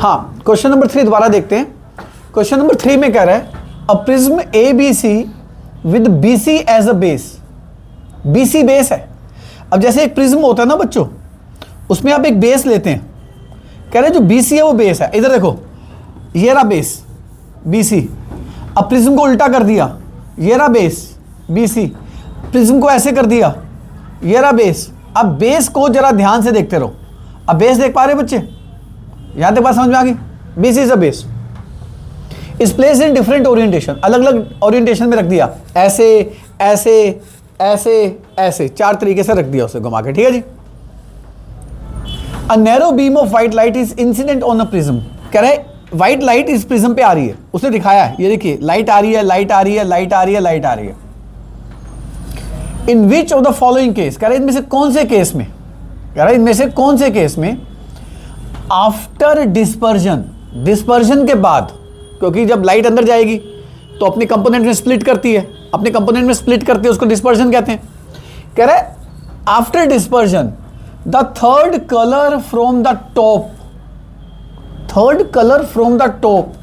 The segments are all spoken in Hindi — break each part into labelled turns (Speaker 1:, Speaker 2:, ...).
Speaker 1: हाँ, क्वेश्चन नंबर 3 दोबारा देखते हैं। क्वेश्चन नंबर 3 में कह रहा है a prism ABC with BC as a base. BC base है। अब जैसे एक प्रिज्म होता है ना बच्चों, उसमें आप एक बेस लेते हैं। कह रहे हैं जो BC है वो बेस है। इधर देखो, ये रहा बेस BC। अब प्रिज्म को उल्टा कर दिया, ये रहा बेस BC। प्रिज्म को ऐसे कर दिया, ये रहा बेस। अब बेस को जरा ध्यान से देखते रहो। अब बेस देख पा रहे बच्चे? यहां तक बात समझ में आ गई? BC इज अ बेस, इस प्लेस इन डिफरेंट ओरिएंटेशन, अलग अलग ओरिएंटेशन में रख दिया, ऐसे ऐसे ऐसे ऐसे, 4 तरीके से रख दिया उसे घुमा के। ठीक है जी। A narrow beam of white light is incident on a prism. कह रहे व्हाइट लाइट इस प्रिज्म पे आ रही है, उसने दिखाया है, ये देखिए लाइट आ रही है, लाइट आ रही है, लाइट आ रही है, लाइट आ रही है। In which of the following case, कह रहे इनमें से कौन से केस में, कह रहे इनमें से कौन से केस में आफ्टर डिस्पर्जन, डिस्पर्जन के बाद, क्योंकि जब लाइट अंदर जाएगी तो अपने कंपोनेंट में स्प्लिट करती है, अपने कंपोनेंट में स्प्लिट करती है, उसको डिस्पर्जन कहते हैं। कह रहे after dispersion the third colour from the top, third colour from the top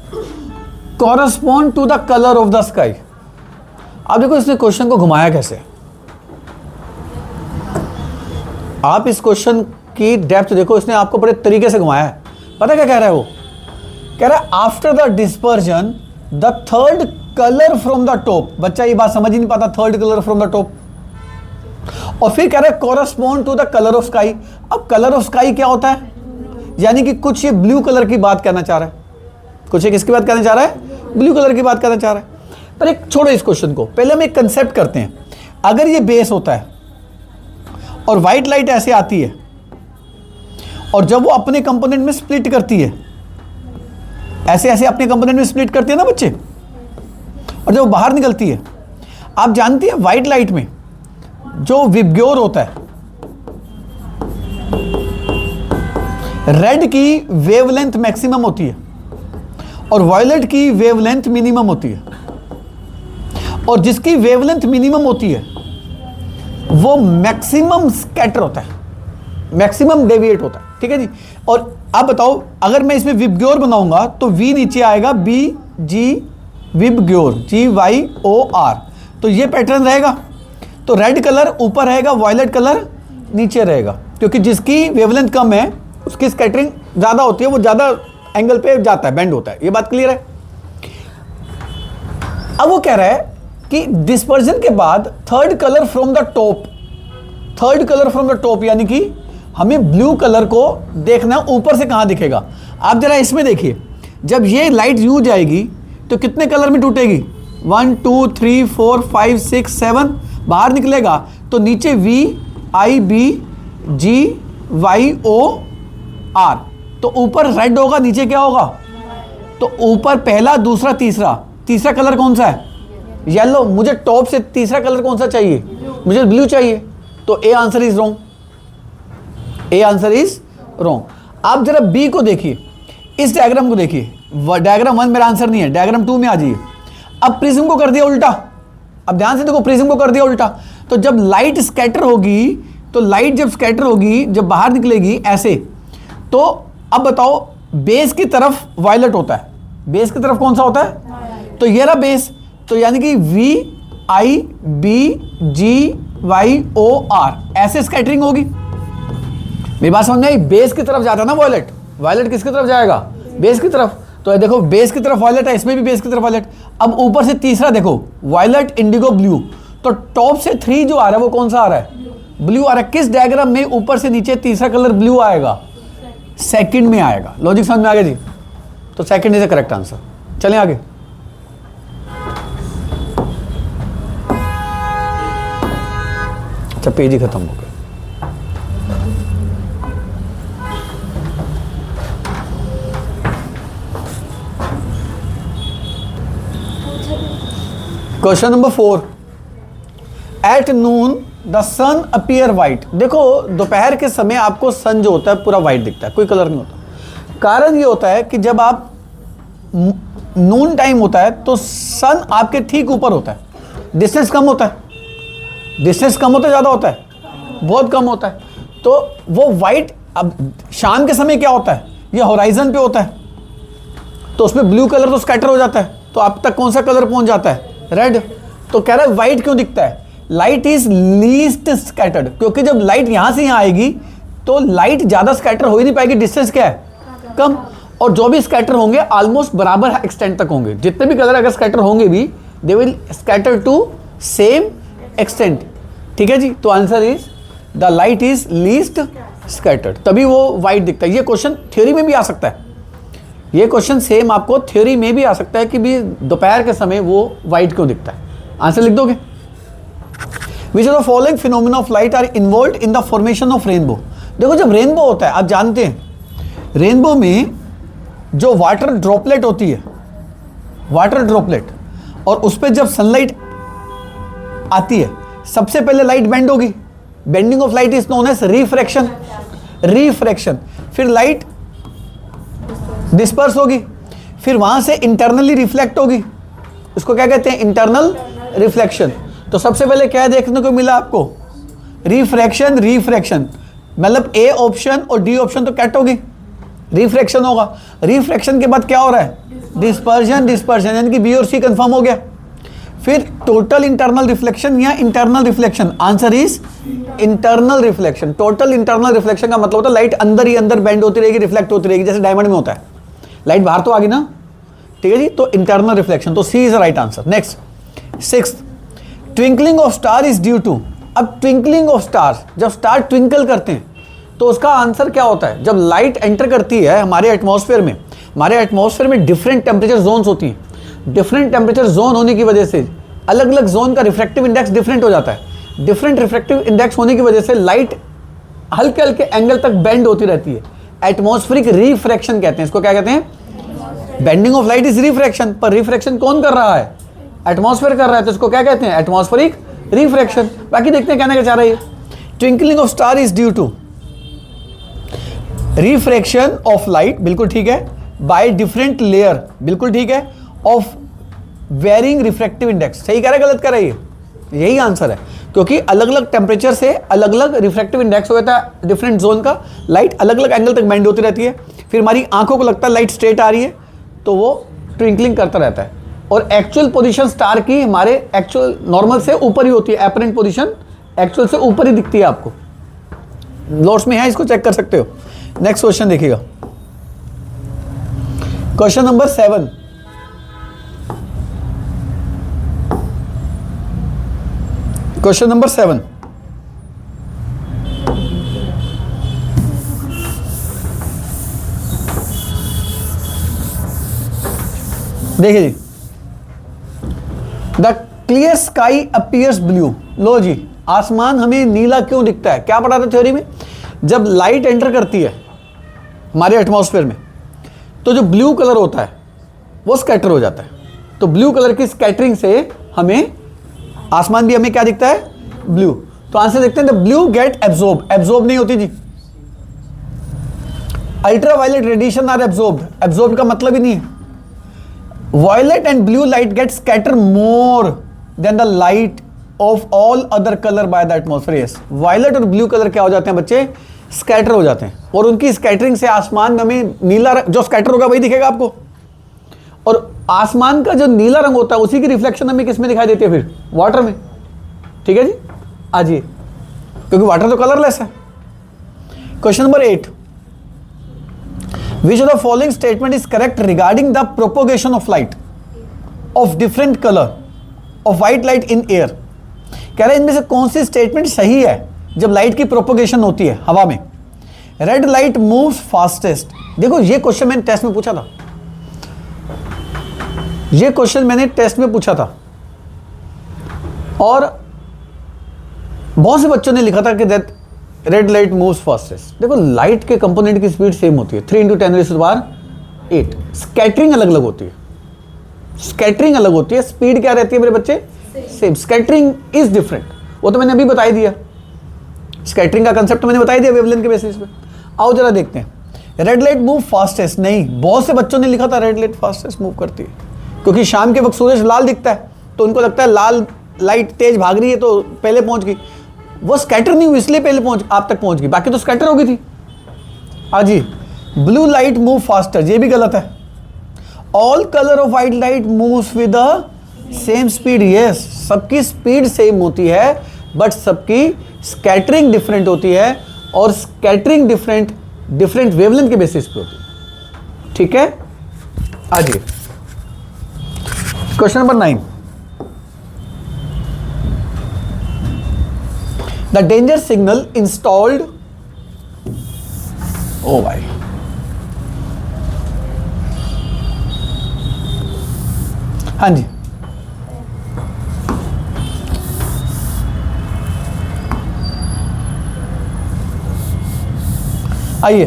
Speaker 1: correspond to the colour of the sky. अब देखो इसने क्वेश्चन को घुमाया कैसे। आप इस क्वेश्चन की डेप्थ देखो, इसने आपको बड़े तरीके से घुमाया है। पता क्या कह रहा है वो? कह रहा है after the dispersion the third colour from the top. बच्चा ये बात समझ ही नहीं पाता, third colour from the top. और फिर कह रहा है correspond to the colour of sky. अब कलर ऑफ स्काई क्या होता है? यानी कि कुछ ये ब्लू कलर की बात कहना चाह रहा है, कुछ ये किसकी बात कहना चाह रहा है? ब्लू कलर की बात कहना चाह रहा है। पर एक छोड़ो इस क्वेश्चन को, पहले हम एक कंसेप्ट करते हैं। अगर ये बेस होता है और व्हाइट लाइट ऐसे आती है, और जब वो अपने कंपोनेंट में स्प्लिट करती है, ऐसे ऐसे अपने कंपोनेंट में स्प्लिट करती है ना बच्चे, और जब वो बाहर निकलती है, आप जानती हैं व्हाइट लाइट में जो विबग्योर होता है, रेड की वेवलेंथ मैक्सिमम होती है और वायलेट की वेवलेंथ मिनिमम होती है। और जिसकी वेवलेंथ मिनिमम होती है वो मैक्सिमम स्कैटर होता है, मैक्सिमम डेविएट होता है। ठीक है जी। और आप बताओ, अगर मैं इसमें विबग्योर बनाऊंगा तो वी नीचे आएगा, बी जी विबग्योर, GYOR, तो ये पैटर्न रहेगा। तो रेड कलर ऊपर रहेगा, वायलेट कलर नीचे रहेगा, क्योंकि जिसकी वेवलेंथ कम है उसकी स्कैटरिंग ज़्यादा होती है, वो ज़्यादा एंगल पे जाता है, बेंड होता है। ये बात क्लियर है? अब वो कह रहा है कि डिस्पर्जन के बाद third colour from the top, third colour from the top, यानी कि हमें ब्लू कलर को देखना ऊपर से कहाँ दिखेगा। आप जरा इसमें देखिए, जब ये लाइट यूं जाएगी तो कितने कलर में टूटेगी? 1 2 3 4 5 6 7 बाहर निकलेगा, तो नीचे VIBGYOR, तो ऊपर रेड होगा, नीचे क्या होगा? तो ऊपर पहला, दूसरा, तीसरा, तीसरा कलर कौन सा है? येलो। मुझे टॉप से तीसरा कलर कौन सा चाहिए? मुझे ब्लू चाहिए। तो A answer is wrong, A answer is wrong. आप जरा बी को देखिए, इस डायग्राम को देखिए। डायग्राम 1 मेरा आंसर नहीं है, डायग्राम 2 में आ जाइए। अब प्रिज्म को कर दिया उल्टा। अब ध्यान से देखो, प्रिज्म को कर दिया उल्टा, तो जब लाइट स्कैटर होगी, तो लाइट जब स्कैटर होगी, जब बाहर निकलेगी ऐसे, तो अब बताओ बेस की तरफ वायलेट होता है, बेस की तरफ कौन सा होता है? तो ये रहा बेस, तो यानी कि VIBGYOR, ऐसे स्कैटरिंग होगी। मेरी बात समझ में आई? बेस की तरफ जाता है ना वायलेट, वायलेट किसकी तरफ जाएगा? बेस की तरफ। तो देखो बेस की तरफ वायलेट है, इसमें भी बेस की तरफ वायलेट। अब ऊपर से तीसरा देखो, वायलेट, इंडिगो, ब्लू, तो टॉप से 3 जो आ रहा है वो कौन सा आ रहा है? ब्लू आ रहा है। किस डायग्राम में ऊपर से नीचे तीसरा कलर ब्लू आएगा? सेकंड में आएगा। लॉजिक समझ में आ गया जी? तो second is the correct answer. चलें आगे। अच्छा, पेज ही खत्म हो गया। Question number 4, at noon the sun appear white. देखो दोपहर के समय आपको सन जो होता है पूरा वाइट दिखता है, कोई कलर नहीं होता। कारण ये होता है कि जब आप नून टाइम होता है तो सन आपके ठीक ऊपर होता है, डिस्टेंस कम होता है, डिस्टेंस कम होता है, ज़्यादा होता है, बहुत कम होता है, तो वो वाइट। अब शाम के समय क्या होता है? ये होराइजन पे होता है, तो उसमें ब्लू कलर तो स्कैटर हो जाता है, तो आप तक कौन सा कलर पहुंच जाता है? रेड। तो कह रहा है व्हाइट क्यों दिखता है? लाइट इज लीस्ट स्कैटर्ड, क्योंकि जब लाइट यहां से यहां आएगी तो लाइट ज्यादा स्कैटर हो ही नहीं पाएगी, डिस्टेंस क्या है? कम। और जो भी स्कैटर होंगे ऑलमोस्ट बराबर एक्सटेंट तक होंगे, जितने भी कलर अगर स्कैटर होंगे भी they will scatter to same extent. ठीक है जी, तो answer is the light is least scattered, तभी वो व्हाइट दिखता है। ये क्वेश्चन थ्योरी में भी आ सकता है, ये क्वेश्चन सेम आपको थ्योरी में भी आ सकता है कि भी दोपहर के समय वो व्हाइट क्यों दिखता है। आंसर लिख दोगे? Which of the following phenomena of light are involved in the formation of rainbow? देखो जब रेनबो होता है, आप जानते हैं रेनबो में जो वाटर ड्रॉपलेट होती है, वाटर ड्रॉपलेट, और उस पर जब सनलाइट आती है सबसे पहले लाइट बेंड होगी, bending of light is known as refraction, refraction. फिर लाइट डिस्पर्स होगी, फिर वहां से इंटरनली रिफ्लेक्ट होगी, उसको क्या कहते हैं? Internal reflection. तो सबसे पहले क्या देखने को मिला आपको? रिफ्रैक्शन, रिफ्रैक्शन, मतलब ए ऑप्शन और डी ऑप्शन तो कैट होगी, रिफ्रैक्शन होगा। रिफ्रैक्शन के बाद क्या हो रहा है? डिस्पर्जन, डिस्पर्जन, यानी कि बी और सी कंफर्म हो गया। फिर टोटल इंटरनल रिफ्लेक्शन या internal reflection, answer is internal reflection. Total internal reflection का मतलब होता है लाइट अंदर ही अंदर बेंड होती रहेगी, रिफ्लेक्ट होती रहेगी, जैसे डायमंड में होता है, लाइट बाहर तो आ गई ना, ठीक है जी, तो इंटरनल रिफ्लेक्शन, तो C is right answer. Next, sixth, twinkling of star is due to. अब ट्विंकलिंग ऑफ स्टार, जब स्टार ट्विंकल करते हैं तो उसका आंसर क्या होता है? जब लाइट एंटर करती है हमारे एटमॉस्फेयर में, हमारे एटमॉस्फेयर में डिफरेंट टेम्परेचर जोन्स होती हैं, डिफरेंट टेम्परेचर जोन होने की वजह से अलग अलग जोन का रिफ्रैक्टिव इंडेक्स डिफरेंट हो जाता है। डिफरेंट रिफ्रैक्टिव इंडेक्स होने की वजह से लाइट हल्के हल्के एंगल तक बेंड होती रहती है, एटमॉस्फेरिक रिफ्रैक्शन कहते हैं इसको। क्या कहते हैं? Bending of light is refraction, पर रिफ्रैक्शन कौन कर रहा है? एटमॉस्फेयर कर रहा है, तो इसको क्या कहते हैं? Atmospheric refraction. बाकी देखते हैं कहने का चाह रही है। Twinkling of star is due to refraction of light, बिल्कुल ठीक है, बाय डिफरेंट लेयर, बिल्कुल ठीक है, ऑफ वेरिंग रिफ्रैक्टिव इंडेक्स। सही कह रहा है, गलत कह रहा है? यही आंसर है, क्योंकि अलग अलग टेम्परेचर से अलग अलग रिफ्रैक्टिव इंडेक्स हो जाता है डिफरेंट जोन का, लाइट अलग अलग एंगल तक बेंड होती रहती है, फिर हमारी आंखों को लगता है लाइट स्ट्रेट आ रही है तो वो ट्विंकलिंग करता रहता है, और एक्चुअल पोजीशन स्टार की हमारे एक्चुअल नॉर्मल से ऊपर ही होती है, एपरेंट पोजीशन एक्चुअल से ऊपर ही दिखती है आपको। नोट्स में है, इसको चेक कर सकते हो। नेक्स्ट क्वेश्चन देखिएगा, क्वेश्चन नंबर 7। क्वेश्चन नंबर 7, देखिए जी, the clear sky appears blue. लो जी, आसमान हमें नीला क्यों दिखता है? क्या पढ़ा था थ्योरी में? जब लाइट एंटर करती है हमारे एटमॉस्फेयर में तो जो ब्लू कलर होता है वो स्कैटर हो जाता है, तो ब्लू कलर की स्कैटरिंग से हमें आसमान भी हमें क्या दिखता है? ब्लू। तो आंसर देखते हैं, the blue get absorb, absorb नहीं होती जी, ultraviolet radiation are absorbed, absorb का मतलब ही नहीं है। Violet and blue light get scatter more than the light of all other colour by the atmosphere. Yes, violet और ब्लू कलर क्या हो जाते हैं बच्चे? स्कैटर हो जाते हैं, और उनकी स्कैटरिंग से आसमान में हमें नीला रंग, जो स्कैटर होगा वही दिखेगा आपको, और आसमान का जो नीला रंग होता है उसी की रिफ्लेक्शन हमें किस में दिखाई देती है? फिर वाटर में। ठीक है जी, आ जाइए, क्योंकि वाटर तो कलरलेस है। Question number 8, which of the following statement is correct regarding the propagation of light of different colour of white light in air? कह रहे हैं इनमें से कौन सी स्टेटमेंट सही है जब लाइट की प्रोपोगेशन होती है हवा में? Red light moves fastest. देखो ये क्वेश्चन मैंने टेस्ट में पूछा था, ये क्वेश्चन मैंने टेस्ट में पूछा था, और बहुत से बच्चों ने लिखा था कि that red light moves fastest. देखो लाइट के कंपोनेंट की स्पीड सेम होती है, 3 × 10⁸ स्कैटरिंग अलग अलग होती है, स्कैटरिंग अलग होती है, स्पीड क्या रहती है मेरे बच्चे? सेम। स्कैटरिंग इज डिफरेंट, वो तो मैंने अभी बता ही दिया, स्कैटरिंग का कंसेप्ट मैंने बता ही दिया वेवलेंथ के बेसिस पे। आओ जरा देखते हैं, रेड लाइट मूव फास्टेस्ट। नहीं, बहुत से बच्चों ने लिखा था रेड लाइट फास्टेस्ट मूव करती है, क्योंकि शाम के वक्त सूरज लाल दिखता है तो उनको लगता है लाल लाइट तेज भाग रही है तो पहले पहुंच गई, वो स्कैटर नहीं हुई इसलिए पहले आप तक पहुंच गई, बाकी तो स्कैटर हो गई थी। हाँ जी, ब्लू लाइट मूव फास्टर, ये भी गलत है, all colour of white light moves with the same speed, yes, सबकी स्पीड सेम होती है बट सबकी स्कैटरिंग डिफरेंट होती है, और स्कैटरिंग डिफरेंट वेवलेंथ के बेसिस पे होती है। ठीक है, आइए question number 9, the danger signal installed, ओ भाई, हाँ जी, आइए,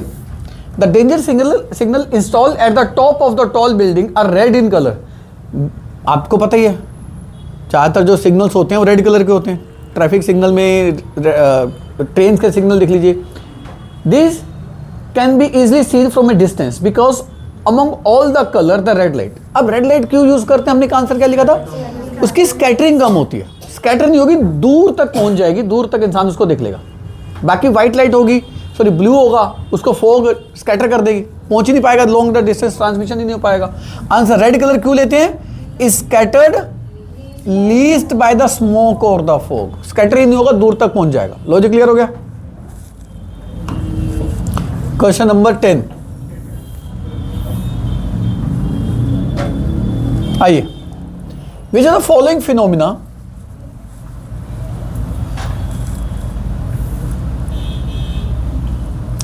Speaker 1: the danger signal install at the top of the tall building are red in colour. आपको पता ही है ज़्यादातर जो सिग्नल्स होते हैं वो रेड कलर के होते हैं। ट्रैफिक सिग्नल में, ट्रेन के सिग्नल देख लीजिए, this can be easily seen from a distance because among all the colour the red light. अब रेड लाइट क्यों यूज करते हैं, हमने का आंसर क्या लिखा था, उसकी स्कैटरिंग कम होती है, स्कैटर नहीं होगी, दूर तक पहुंच जाएगी, दूर तक इंसान उसको देख लेगा। बाकी व्हाइट लाइट होगी, सॉरी ब्लू होगा, उसको फोग स्कैटर कर देगी, पहुंच ही नहीं पाएगा, लॉन्ग द डिस्टेंस ट्रांसमिशन ही नहीं हो पाएगा। आंसर रेड कलर क्यों लेते हैं, scattered least by the smoke और द फोग, स्कैटर ही नहीं होगा, दूर तक पहुंच जाएगा। लॉजिक क्लियर हो गया। क्वेश्चन नंबर 10, आइए, which are the following phenomena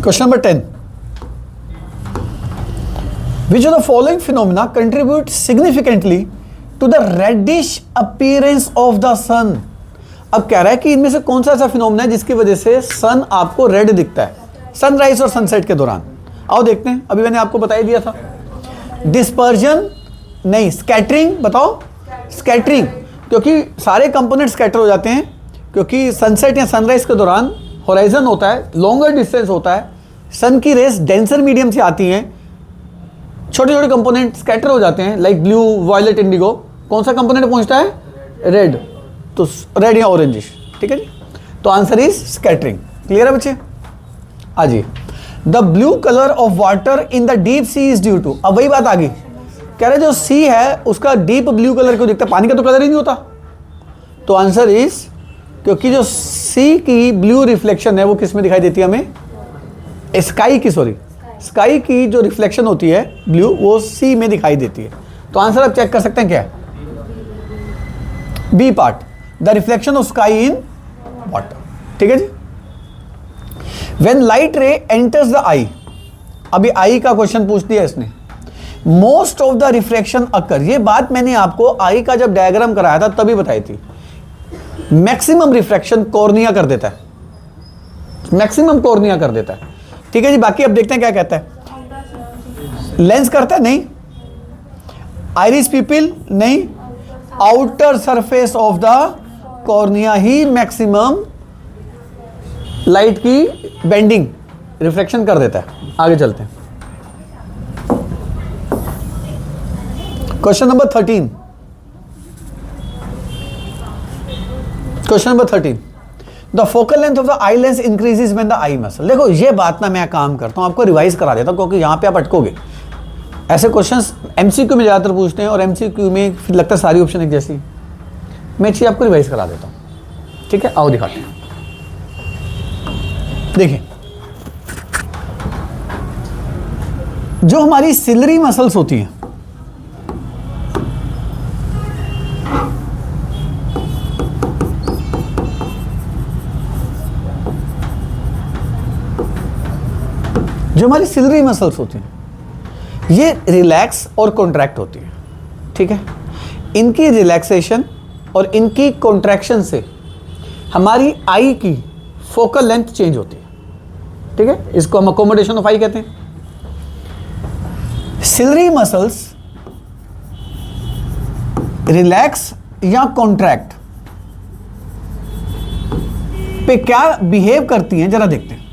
Speaker 1: Question number 10. Which of the following phenomena contribute significantly to the reddish appearance of the sun? अब कह रहा है कि इनमें से कौन सा ऐसा फिनोमिना है जिसकी वजह से सन आपको रेड दिखता है सनराइज और सनसेट के दौरान। आओ देखते हैं, अभी मैंने आपको बता ही दिया था। डिस्पर्जन नहीं, स्कैटरिंग, बताओ स्कैटरिंग, क्योंकि सारे कंपोनेंट स्कैटर हो जाते हैं, क्योंकि सनसेट या सनराइज के दौरान होराइजन होता है, लॉन्गर डिस्टेंस होता है, सन की रेस डेंसर मीडियम से आती हैं, छोटे छोटे कंपोनेंट स्कैटर हो जाते हैं, लाइक ब्लू, वायलेट, इंडिगो। कौन सा कंपोनेंट पहुंचता है, रेड, तो रेड या ऑरेंजिश। ठीक है जी, तो आंसर इज स्कैटरिंग। क्लियर है बच्चे? आ जी, the blue colour of water in the deep sea is due to, अब वही बात आ गई, कह रहे जो सी है उसका डीप ब्लू कलर क्यों दिखता है, पानी का तो कलर ही नहीं होता। तो आंसर इज, क्योंकि जो सी की ब्लू रिफ्लेक्शन है वो किस में दिखाई देती है हमें, स्काई की, सॉरी स्काई की जो रिफ्लेक्शन होती है ब्लू, वो सी में दिखाई देती है। तो आंसर आप चेक कर सकते हैं क्या है, B part, the reflection of sky in water. ठीक है जी। When light ray enters the eye, अभी आई का क्वेश्चन पूछ दिया इसने, most of the reflection occur, ये बात मैंने आपको आई का जब डायग्राम कराया था तभी बताई थी। मैक्सिमम रिफ्रैक्शन कॉर्निया कर देता है, मैक्सिमम कॉर्निया कर देता है। ठीक है जी, बाकी अब देखते हैं क्या कहता है। लेंस करता है, नहीं। आइरिस पिपिल, नहीं। Outer surface of the cornea he maximum light की बेंडिंग रिफ्लेक्शन कर देता है। आगे चलते हैं, question number 13। Question number 13, the focal length of the eye lens increases when the I muscle. देखो ये बात ना मैं काम करता हूं, आपको रिवाइज करा देता हूं, क्योंकि यहां पे आप अटकोगे। ऐसे क्वेश्चंस एमसीक्यू में ज़्यादातर पूछते हैं और एमसीक्यू में फिर लगता है सारी ऑप्शन एक जैसी। मैं चीज़ आपको रिवाइज करा देता हूं। ठीक है, आओ दिखाते हैं। देखिए, जो हमारी सिलरी मसल्स होती हैं, जो हमारी सिलरी मसल्स होती हैं, ये रिलैक्स और कॉन्ट्रैक्ट होती है। ठीक है, इनकी रिलैक्सेशन और इनकी कॉन्ट्रैक्शन से हमारी आई की फोकल लेंथ चेंज होती है। ठीक है, इसको हम अकोमोडेशन ऑफ आई कहते हैं। सिलरी मसल्स रिलैक्स या कॉन्ट्रैक्ट पे क्या बिहेव करती हैं, जरा देखते हैं।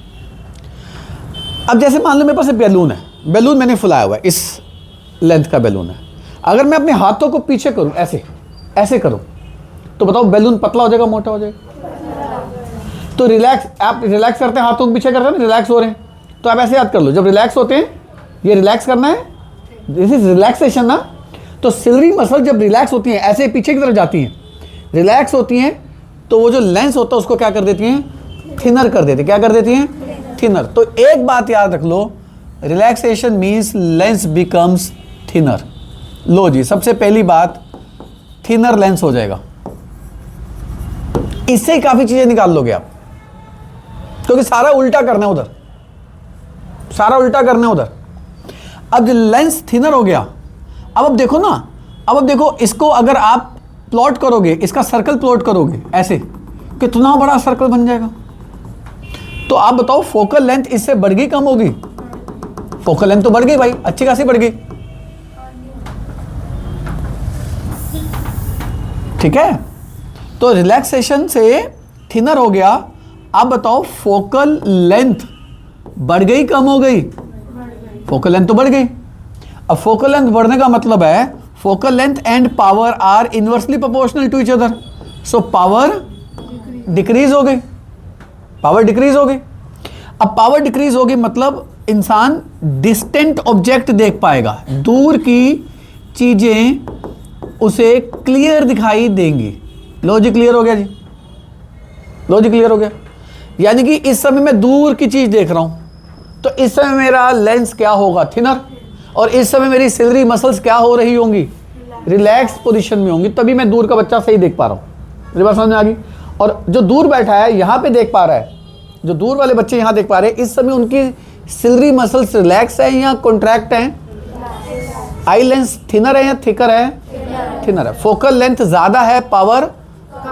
Speaker 1: अब जैसे मान लो मेरे पास एक बैलून है, बैलून मैंने फुलाया हुआ है, इस लेंथ का बैलून है। अगर मैं अपने हाथों को पीछे करूं, ऐसे ऐसे करूं, तो बताओ बैलून पतला हो जाएगा, मोटा हो जाएगा? तो रिलैक्स, आप रिलैक्स करते हैं, हाथों को पीछे करते हैं ना, रिलैक्स हो रहे हैं। तो आप ऐसे याद कर लो, जब रिलैक्स होते हैं, ये रिलैक्स करना है, दिस इज रिलैक्सेशन ना। तो सिलरी मसल जब रिलैक्स होती हैं, ऐसे पीछे की तरफ जाती हैं, रिलैक्स होती हैं, तो वो जो लेंस होता है उसको क्या कर देती हैं, थिनर कर देती है। क्या कर देती हैं, थिनर। तो एक बात याद रख लो, relaxation means lens becomes thinner. लो जी, सबसे पहली बात, थिनर लेंस हो जाएगा। इससे ही काफी चीजें निकाल लोगे आप, क्योंकि सारा उल्टा करना है उधर, सारा उल्टा करना है उधर। अब जो लेंस थिनर हो गया, अब देखो ना, अब देखो इसको अगर आप प्लॉट करोगे, इसका सर्कल प्लॉट करोगे ऐसे, कितना बड़ा सर्कल बन जाएगा। तो आप बताओ फोकल लेंथ इससे बढ़ गई, कम होगी? फोकल लेंथ तो बढ़ गई भाई, अच्छी खासी बढ़ गई। ठीक है, तो रिलैक्सेशन से थिनर हो गया। आप बताओ फोकल लेंथ बढ़ गई, कम हो गई? फोकल लेंथ तो बढ़ गई। अब फोकल लेंथ बढ़ने का मतलब है focal length and power are inversely proportional to each other, so power decrease हो गई, पावर डिक्रीज हो गई। अब पावर डिक्रीज होगी मतलब इंसान डिस्टेंट ऑब्जेक्ट देख पाएगा, दूर की चीजें उसे क्लियर दिखाई देंगी। लॉजिक क्लियर हो गया जी, लॉजिक क्लियर हो गया। यानी कि इस समय मैं दूर की चीज देख रहा हूं, तो इस समय मेरा लेंस क्या होगा, थिनर, और इस समय मेरी सिलरी मसल्स क्या हो रही होंगी, रिलैक्स पोजीशन में होंगी, तभी मैं दूर का बच्चा सही देख पा रहा हूं। मेरी बात समझ में आ गई? और जो दूर बैठा है यहां पे देख पा रहा है, जो दूर वाले बच्चे यहां देख पा रहे हैं, इस समय उनकी सिलरी मसल्स रिलैक्स है या कॉन्ट्रैक्ट है? आई लेंस थिनर है या थिकर है? थिनर है। फोकल लेंथ ज्यादा है, पावर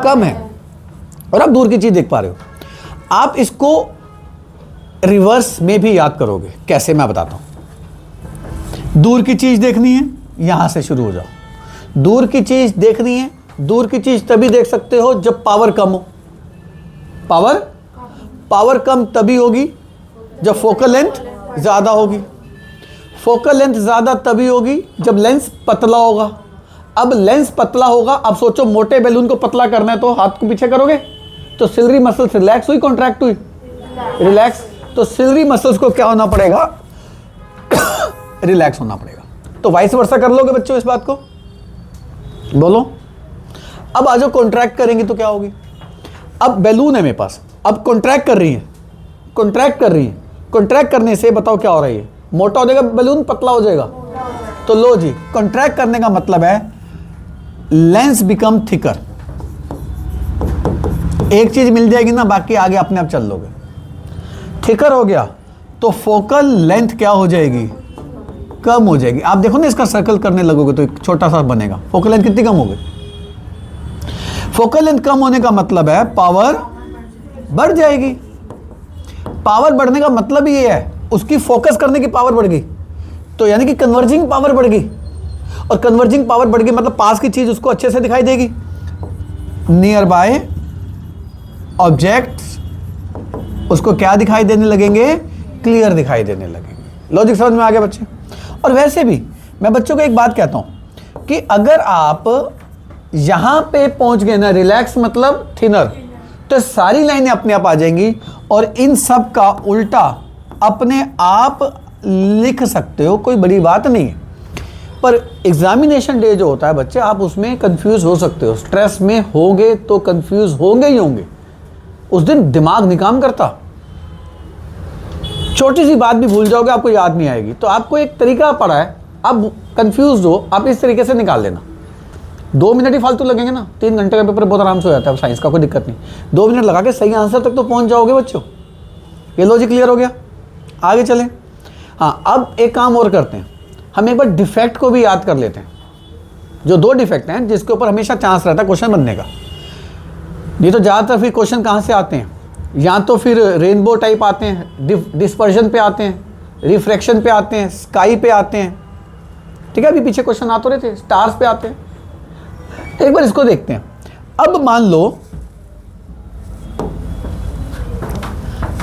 Speaker 1: कम है, और आप दूर की चीज देख पा रहे हो। आप इसको रिवर्स में भी याद करोगे। कैसे, मैं बताता हूं। दूर की चीज देखनी है, यहां से शुरू हो जाओ। दूर की चीज देखनी है, दूर की चीज तभी देख सकते हो जब पावर कम हो। पावर कम तभी होगी जब फोकल लेंथ ज्यादा होगी। फोकल लेंथ ज्यादा तभी होगी जब लेंस पतला होगा। अब लेंस पतला होगा, अब सोचो मोटे बैलून को पतला करना है तो हाथ को पीछे करोगे, तो सिलरी मसल्स रिलैक्स हुई, कॉन्ट्रैक्ट हुई? रिलैक्स। तो सिलरी मसल्स को क्या होना पड़ेगा, रिलैक्स होना पड़ेगा। तो वाइस वर्सा कर लोगे बच्चों इस बात को? बोलो। अब आ जाओ, कॉन्ट्रैक्ट करेंगे तो क्या होगी? अब बैलून है मेरे पास, अब कॉन्ट्रैक्ट कर रही है, कॉन्ट्रैक्ट कर रही है। कॉन्ट्रैक्ट करने से बताओ क्या हो रहा है, मोटा हो जाएगा बैलून, पतला हो जाएगा? तो लो जी, कॉन्ट्रैक्ट करने का मतलब है लेंस बिकम थिकर। एक चीज मिल जाएगी ना, बाकी आगे अपने आप चल लोगे। थिकर हो गया तो फोकल लेंथ क्या हो जाएगी, कम हो जाएगी। आप देखो ना, इसका सर्कल करने लगोगे तो एक छोटा सा बनेगा। फोकल लेंथ कितनी कम हो गई? फोकल लेंथ कम होने का मतलब है पावर बढ़ जाएगी। पावर बढ़ने का मतलब ये है उसकी फोकस करने की पावर बढ़ गई, तो यानी कि कन्वर्जिंग पावर बढ़ गई। और कन्वर्जिंग पावर बढ़ गई मतलब पास की चीज उसको अच्छे से दिखाई देगी, नियर बाय ऑब्जेक्ट्स उसको क्या दिखाई देने लगेंगे, क्लियर दिखाई देने लगेंगे। लॉजिक समझ में आ गया बच्चे? और वैसे भी मैं बच्चों को एक बात कहता हूं कि अगर आप यहां पे पहुंच गए ना, रिलैक्स मतलब थिनर, तो सारी लाइनें अपने आप आ जाएंगी और इन सब का उल्टा अपने आप लिख सकते हो, कोई बड़ी बात नहीं है। पर एग्जामिनेशन डे जो होता है बच्चे, आप उसमें कंफ्यूज हो सकते हो। स्ट्रेस में होगे तो कंफ्यूज होंगे ही होंगे, उस दिन दिमाग नहीं काम करता, छोटी सी बात भी भूल जाओगे, आपको याद नहीं आएगी। तो आपको एक तरीका पड़ा है, आप कंफ्यूज हो, आप इस तरीके से निकाल लेना। 2 मिनट ही फालतू लगेंगे ना, 3 घंटे का पेपर बहुत आराम से हो जाता है साइंस का, कोई दिक्कत नहीं। 2 मिनट लगा के सही आंसर तक तो पहुंच जाओगे बच्चों। ये लॉजिक क्लियर हो गया? आगे चलें। हाँ, अब एक काम और करते हैं, हम एक बार डिफेक्ट को भी याद कर लेते हैं। जो 2 डिफेक्ट हैं जिसके ऊपर हमेशा चांस रहता है क्वेश्चन बनने का। ये तो ज़्यादातर फिर क्वेश्चन कहाँ से आते हैं, या तो फिर रेनबो टाइप आते हैं, डिस्पर्जन पे आते हैं, रिफ्रैक्शन पे आते हैं, स्काई पे आते हैं। ठीक है, अभी पीछे क्वेश्चन आते रहे थे, स्टार्स पे आते हैं। एक बार इसको देखते हैं। अब मान लो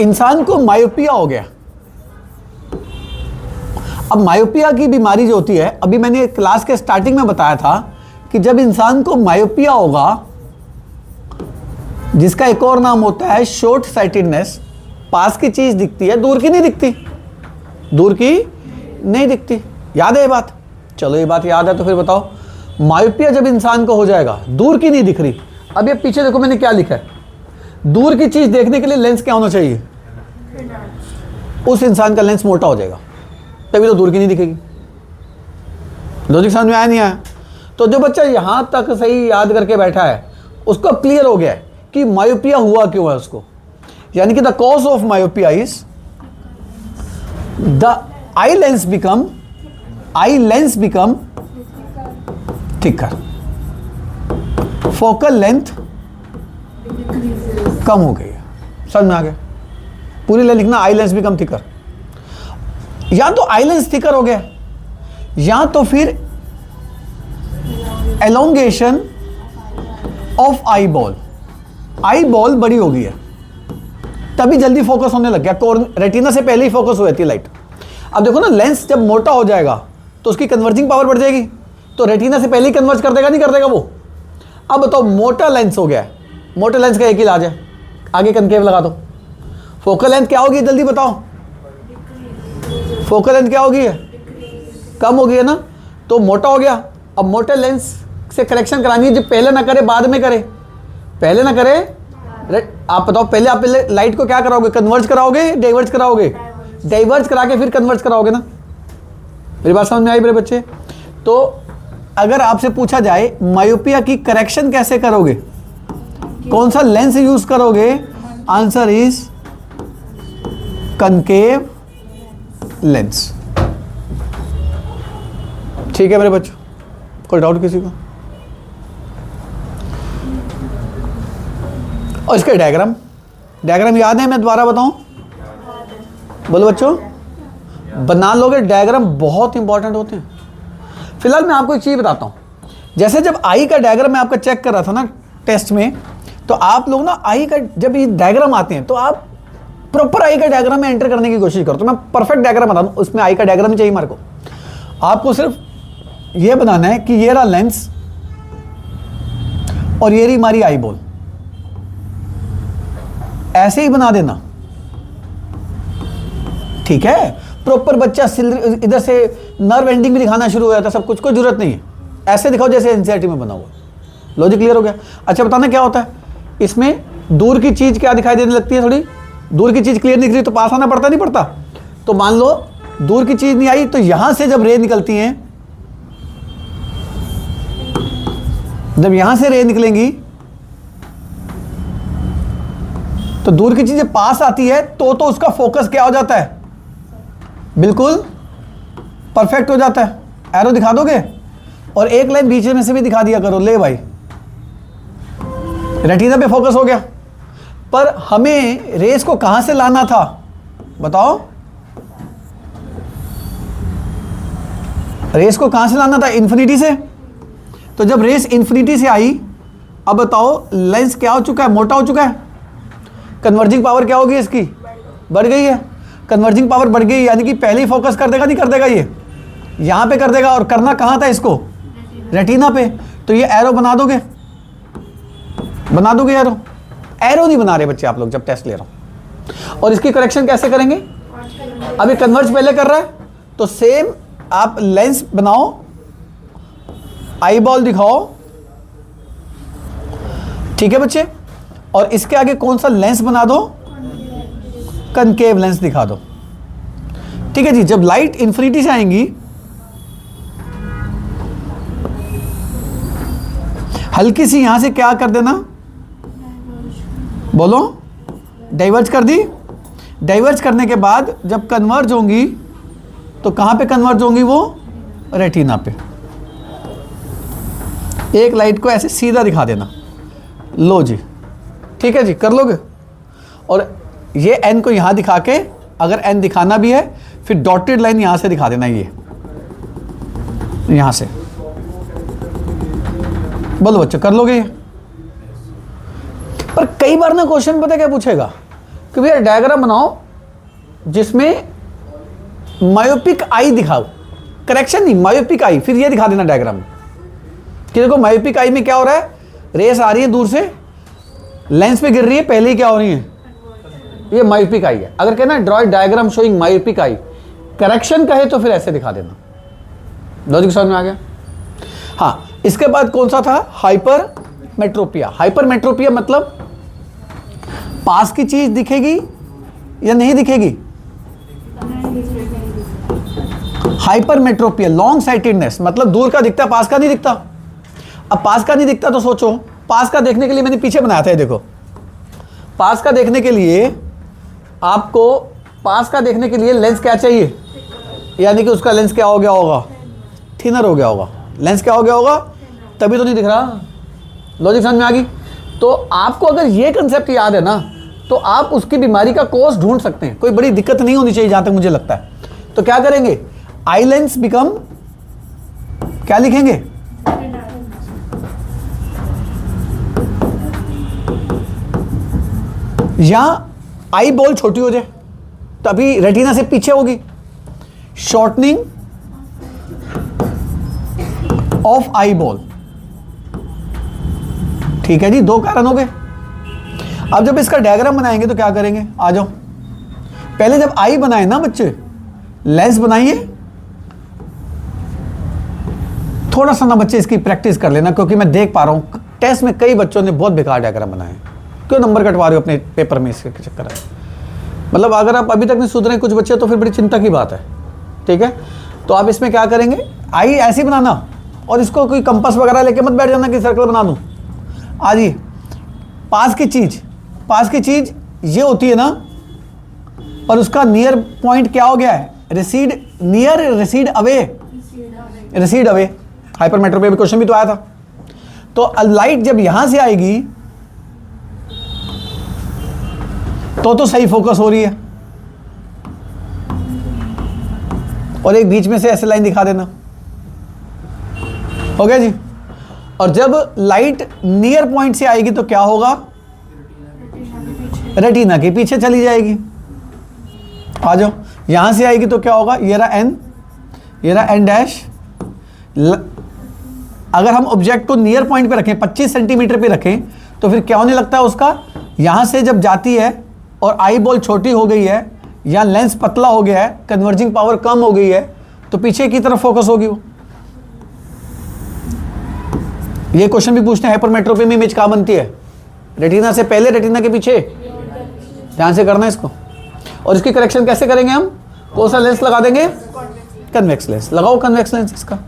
Speaker 1: इंसान को मायोपिया हो गया। अब मायोपिया की बीमारी जो होती है, अभी मैंने क्लास के स्टार्टिंग में बताया था कि जब इंसान को मायोपिया होगा, जिसका एक और नाम होता है शॉर्ट साइटेडनेस, पास की चीज दिखती है, दूर की नहीं दिखती, दूर की नहीं दिखती। याद है ये बात? चलो ये बात याद है तो फिर बताओ, मायोपिया जब इंसान को हो जाएगा, दूर की नहीं दिख रही। अब ये पीछे देखो मैंने क्या लिखा है, दूर की चीज देखने के लिए लेंस क्या होना चाहिए, उस इंसान का लेंस मोटा हो जाएगा, तभी तो दूर की नहीं दिखेगी। लॉजिक समझ में आया नहीं आया? तो जो बच्चा यहां तक सही याद करके बैठा है उसको क्लियर हो गया है कि मायोपिया हुआ क्यों है उसको। यानी कि the cause of myopia is the eye lens become thicker, focal length कम हो गई है। समझ में आ गया? पूरी लाइन लिखना, आई लेंस बिकम थिकर। या तो आई लेंस थिकर हो गया, या तो फिर एलोंगेशन ऑफ आई बॉल बड़ी हो गई है, तभी जल्दी फोकस होने लग गया। रेटिना से पहले ही फोकस हो जाती है लाइट। अब देखो ना, लेंस जब मोटा हो जाएगा तो उसकी कन्वर्जिंग पावर बढ़ जाएगी, तो रेटिना से पहले ही कन्वर्ज कर देगा, नहीं कर देगा वो? अब बताओ, मोटा लेंस हो गया है, मोटे लेंस का एक ही इलाज है, आगे कनकेव लगा दो। फोकल लेंथ क्या होगी जल्दी बताओ, फोकल लेंथ क्या होगी, कम हो गई है ना, तो मोटा हो गया। अब मोटे लेंस से करेक्शन करानी है, जब पहले ना करे बाद में करे, पहले ना करे। आप बताओ, पहले लाइट को क्या कराओगे, कन्वर्ज कराओगे, डाइवर्ज कराओगे? डाइवर्ज करा के फिर कन्वर्ज कराओगे ना। मेरी बात समझ में आई मेरे बच्चे? तो अगर आपसे पूछा जाए मायोपिया की करेक्शन कैसे करोगे, कौन सा लेंस यूज करोगे, आंसर इज कनकेव लेंस। ठीक है मेरे बच्चों, कोई डाउट किसी को? और इसके डायग्राम याद है, मैं दोबारा बताऊं? बोलो बच्चों, बना लोगे? डायग्राम बहुत इंपॉर्टेंट होते हैं। फिलहाल मैं आपको एक चीज बताता हूं, जैसे जब आई का डायग्राम मैं आपका चेक कर रहा था ना टेस्ट में, तो आप लोग ना आई का जब ये डायग्राम आते हैं तो आप प्रॉपर आई का डायग्राम में एंटर करने की कोशिश करो। तो मैं परफेक्ट डायग्राम बता दूं, उसमें आई का डायग्राम चाहिए मेरे को। आपको सिर्फ ये बनाना है कि ये रहा लेंस और ये रही हमारी आई बॉल, ऐसे ही बना देना, ठीक है? प्रॉपर बच्चा इधर से नर्व एंडिंग भी दिखाना शुरू हो जाता है, सब कुछ, कोई जरूरत नहीं है, ऐसे दिखाओ जैसे एनसीईआरटी में बना हुआ। लॉजिक क्लियर हो गया? अच्छा बताना क्या होता है इसमें, दूर की चीज क्या दिखाई देने लगती है, थोड़ी दूर की चीज क्लियर दिख रही तो पास आना पड़ता, नहीं पड़ता? तो मान लो दूर की चीज नहीं आई, तो यहां से जब रे निकलती हैं, जब यहां से रे निकलेंगी तो दूर की चीजें पास आती है, तो उसका फोकस क्या हो जाता है, बिल्कुल परफेक्ट हो जाता है। एरो दिखा दोगे? और एक लाइन बीच में से भी दिखा दिया करो, ले भाई रेटिना पे फोकस हो गया। पर हमें रेस को कहां से लाना था बताओ, रेस को कहां से लाना था, इन्फिनिटी से। तो जब रेस इन्फिनिटी से आई, अब बताओ लेंस क्या हो चुका है, मोटा हो चुका है, कन्वर्जिंग पावर क्या होगी इसकी, बढ़ गई है। कन्वर्जिंग पावर बढ़ गई यानी कि पहले ही फोकस कर देगा, नहीं कर देगा, ये यहां पे कर देगा, और करना कहां था इसको, रेटिना पे। तो ये एरो बना दोगे एरो? एरो नहीं बना रहे बच्चे आप लोग जब टेस्ट ले रहा हूं। और इसकी करेक्शन कैसे करेंगे, अभी कन्वर्ज पहले कर रहा है, तो सेम आप लेंस बनाओ, आई बॉल दिखाओ, ठीक है बच्चे, और इसके आगे कौन सा लेंस बना दो, कनकेव लेंस दिखा दो, ठीक है जी। जब लाइट इन्फिनिटी से आएंगी, हल्की सी यहां से क्या कर देना, बोलो, डाइवर्ज कर दी। डाइवर्ज करने के बाद जब कन्वर्ज होंगी तो कहां पे कन्वर्ज होंगी, वो रेटिना पे। एक लाइट को ऐसे सीधा दिखा देना, लो जी, ठीक है जी, कर लोगे। और ये एन को यहां दिखा के, अगर एन दिखाना भी है फिर डॉटेड लाइन यहां से दिखा देना, ये यहां से। बोलो बच्चों, कर लोगे ये? पर कई बार ना क्वेश्चन पता क्या पूछेगा कि भैया डायग्राम बनाओ जिसमें मायोपिक आई दिखाओ, करेक्शन नहीं, मायोपिक आई, फिर ये दिखा देना डायग्राम कि देखो मायोपिक आई में क्या हो रहा है, रेस आ रही है दूर से, लेंस पे गिर रही है, पहले ही क्या हो रही है, ये मायोपिक आई है। अगर कहना draw diagram showing myopic eye, correction कहे तो फिर ऐसे दिखा देना, लॉजिक समझ में आ गया? हाँ, इसके बाद कौन सा था? हाइपरमेट्रोपिया। हाइपरमेट्रोपिया मतलब पास की चीज दिखेगी या नहीं दिखेगी? हाइपरमेट्रोपिया लॉन्ग साइटेडनेस मतलब दूर का दिखता, पास का नहीं दिखता। अब पास का नहीं दिखता तो सोचो, पास का देखने के लिए मैंने पीछे बनाया था, ये देखो। पास का देखने के लिए आपको पास का देखने के लिए लेंस क्या चाहिए? यानी कि उसका लेंस क्या हो गया होगा? थिनर हो गया होगा। लेंस क्या हो गया होगा? तभी तो नहीं दिख रहा। लॉजिक समझ में आ गई? तो आपको अगर ये कंसेप्ट याद है ना, तो आप उसकी बीमारी का कोर्स ढूंढ सकते हैं। कोई बड़ी दिक्कत नहीं होनी चाहिए जहां तक मुझे लगता है। तो क्या करेंगे? आई लेंस बिकम, क्या लिखेंगे? या आई बॉल छोटी हो जाए तभी रेटिना से पीछे होगी। Shortening of eye ball. ठीक है जी, दो कारण हो गए। अब जब इसका डायग्राम बनाएंगे तो क्या करेंगे? आ जाओ। पहले जब आई बनाए ना बच्चे, लेंस बनाइए। थोड़ा सा ना बच्चे इसकी प्रैक्टिस कर लेना, क्योंकि मैं देख पा रहा हूं टेस्ट में कई बच्चों ने बहुत बेकार डायग्राम बनाए। क्यों नंबर कटवा रहे हो अपने पेपर में इसके चक्कर में? मतलब अगर आप अभी तक नहीं सुधरे कुछ बच्चे तो फिर बड़ी चिंता की बात है। ठीक है, तो आप इसमें क्या करेंगे? आई ऐसे बनाना, और इसको कोई कंपास वगैरह लेके मत बैठ जाना कि सर्कल बना दूं। आ जी, पास की चीज ये होती है ना, और उसका नियर पॉइंट क्या हो गया है? Recede near, recede away, recede away. Hypermetropia question भी तो आया था। तो लाइट जब यहां से आएगी तो सही फोकस हो रही है, और एक बीच में से ऐसे लाइन दिखा देना। हो गया जी? और जब लाइट नियर पॉइंट से आएगी तो क्या होगा? रेटिना के पीछे चली जाएगी। आ जाओ, यहां से आएगी तो क्या होगा? ये रहा एन, ये रहा एन डैश। अगर हम ऑब्जेक्ट को नियर पॉइंट पे रखें, 25 सेंटीमीटर पे रखें, तो फिर क्या होने लगता है उसका? यहां से जब जाती है और आई बॉल छोटी हो गई है या लेंस पतला हो गया है, कन्वर्जिंग पावर कम हो गई है, तो पीछे की तरफ फोकस होगी वो। ये क्वेश्चन भी पूछते हैं, हाइपरमेट्रोपिया में इमेज कहां बनती है? रेटिना से पहले, रेटिना के पीछे? ध्यान से करना इसको। और इसकी करेक्शन कैसे करेंगे हम? कौन सा लेंस लगा देंगे? कन्वेक्स लेंस लगाओ, कन्वेक्स लेंस इसका।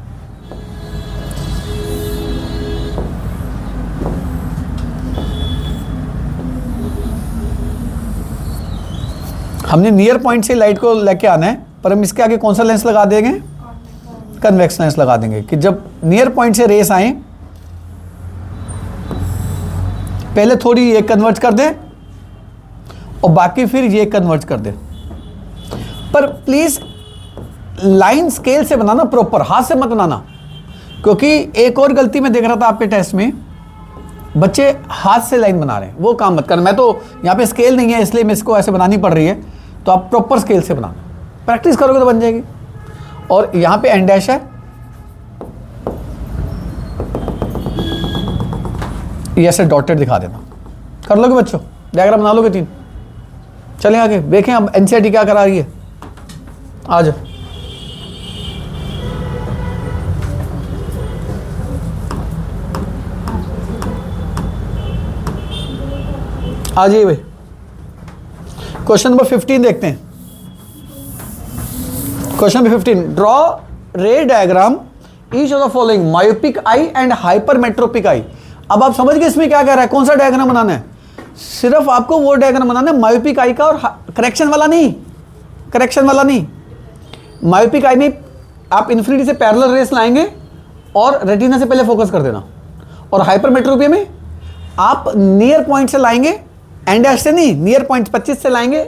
Speaker 1: हमने नियर पॉइंट से लाइट को लेके आना है, पर हम इसके आगे कौन सा लेंस लगा देंगे? कन्वेक्स लेंस लगा देंगे, कि जब नियर पॉइंट से रेस आए, पहले थोड़ी ये कन्वर्ज कर दे और बाकी फिर ये कन्वर्ज कर दे। पर प्लीज लाइन स्केल से बनाना, प्रॉपर, हाथ से मत बनाना। क्योंकि एक और गलती मैं देख रहा था आपके टेस्ट में, बच्चे हाथ से लाइन बना रहे हैं, वो काम मत करना। मैं तो यहाँ पे स्केल नहीं है इसलिए मैं इसको ऐसे बनानी पड़ रही है, तो आप प्रॉपर स्केल से बनाना, प्रैक्टिस करोगे तो बन जाएगी। और यहाँ पे एन डैश है, ये ऐसे डॉटेड दिखा देना। कर लोगे बच्चों? डायग्राम बना लोगे 3? चलें आगे देखें अब एनसीईआरटी क्या करा रही है। आ जाओ। आ जाइए भाई, क्वेश्चन नंबर 15 देखते हैं। Question number 15, draw ray diagram each of the following myopic eye and hypermetropic eye. अब आप समझ गए इसमें क्या कह रहा है, कौन सा डायग्राम बनाना है? सिर्फ आपको वो डायग्राम बनाना है मायोपिक आई का, और करेक्शन वाला नहीं, करेक्शन वाला नहीं। मायोपिक आई में आप इन्फिनिटी से पैरेलल रेस लाएंगे और रेटिना से पहले फोकस कर देना, और हाइपरमेट्रोपिया में आप नियर पॉइंट से लाएंगे, एंड डैश से नहीं, नियर पॉइंट 25 से लाएंगे,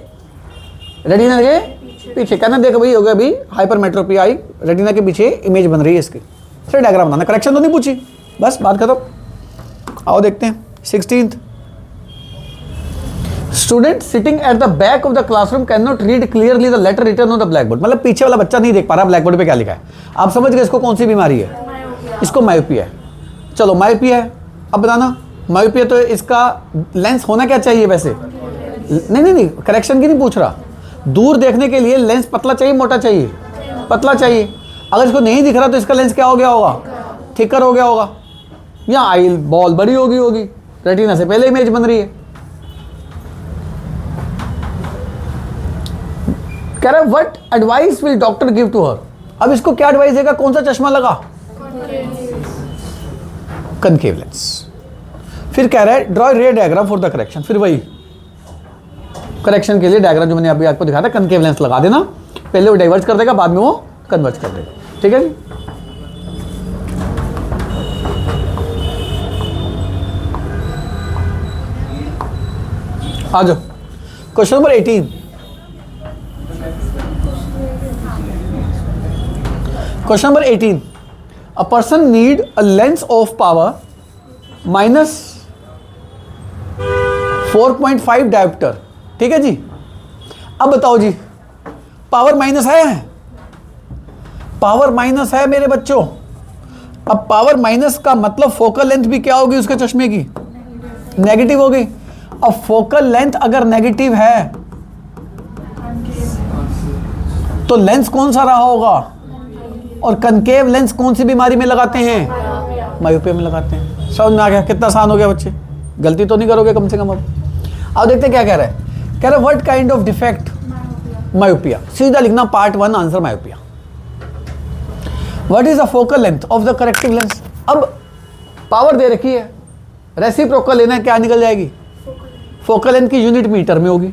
Speaker 1: रेटिना के पीछे। कहना देखो भाई, हो गया अभी हाइपरमेट्रोपिया आई, रेटिना के पीछे इमेज बन रही है इसकी। फिर डायग्राम बनाना, करेक्शन तो नहीं पूछी, बस बात खत्म। आओ देखते हैं 16th। Student sitting at the back of the classroom can not read clearly the letter written on the black board. मतलब पीछे वाला बच्चा नहीं देख पा रहा ब्लैक बोर्ड पे क्या लिखा है। आप समझ गए इसको कौन सी बीमारी है? इसको मायोपिया है। चलो मायोपिया है, अब बताना मायोपिया, तो इसका लेंस होना क्या चाहिए वैसे? नहीं, करेक्शन की नहीं पूछ रहा। दूर देखने के लिए लेंस पतला चाहिए, मोटा चाहिए? पतला चाहिए। अगर इसको नहीं दिख रहा तो इसका लेंस क्या हो गया होगा, थिकर हो गया होगा, या आई बॉल बड़ी होगी रेटिना से पहले इमेज बन रही है। कह रहा है what advice will doctor give to her. अब इसको क्या एडवाइस देगा, कौन सा चश्मा लगा, कनकेव लेंस। फिर कह रहा है draw ray diagram for the correction. फिर वही करेक्शन के लिए डायग्राम जो मैंने अभी आपको दिखाया था, कनकेव लेंस लगा देना, पहले वो डाइवर्ज कर देगा, बाद में वो कन्वर्ज कर देगा। ठीक है जी। आ जाओ question number 18। Question number 18, a person need a lens of power -4.5 dioptre. ठीक है जी। अब बताओ जी, पावर माइनस है, पावर माइनस है मेरे बच्चों। अब पावर माइनस का मतलब फोकल लेंथ भी क्या होगी उसके चश्मे की, नेगेटिव होगी। अब फोकल लेंथ अगर नेगेटिव है तो लेंस कौन सा रहा होगा, और कनकेव लेंस कौन सी बीमारी में लगाते हैं, मायोपिया में लगाते हैं। समझ में आ गया, कितना आसान हो गया बच्चे, गलती तो नहीं करोगे कम से कम। अब देखते क्या कह रहा है, कह रहा है what kind of defect, myopia. सीधा लिखना part 1 answer myopia. What is the focal length of the corrective lens. अब पावर दे रखी है, रेसिप्रोकल लेना है, क्या निकल जाएगी, फोकल लेंथ की यूनिट मीटर में होगी।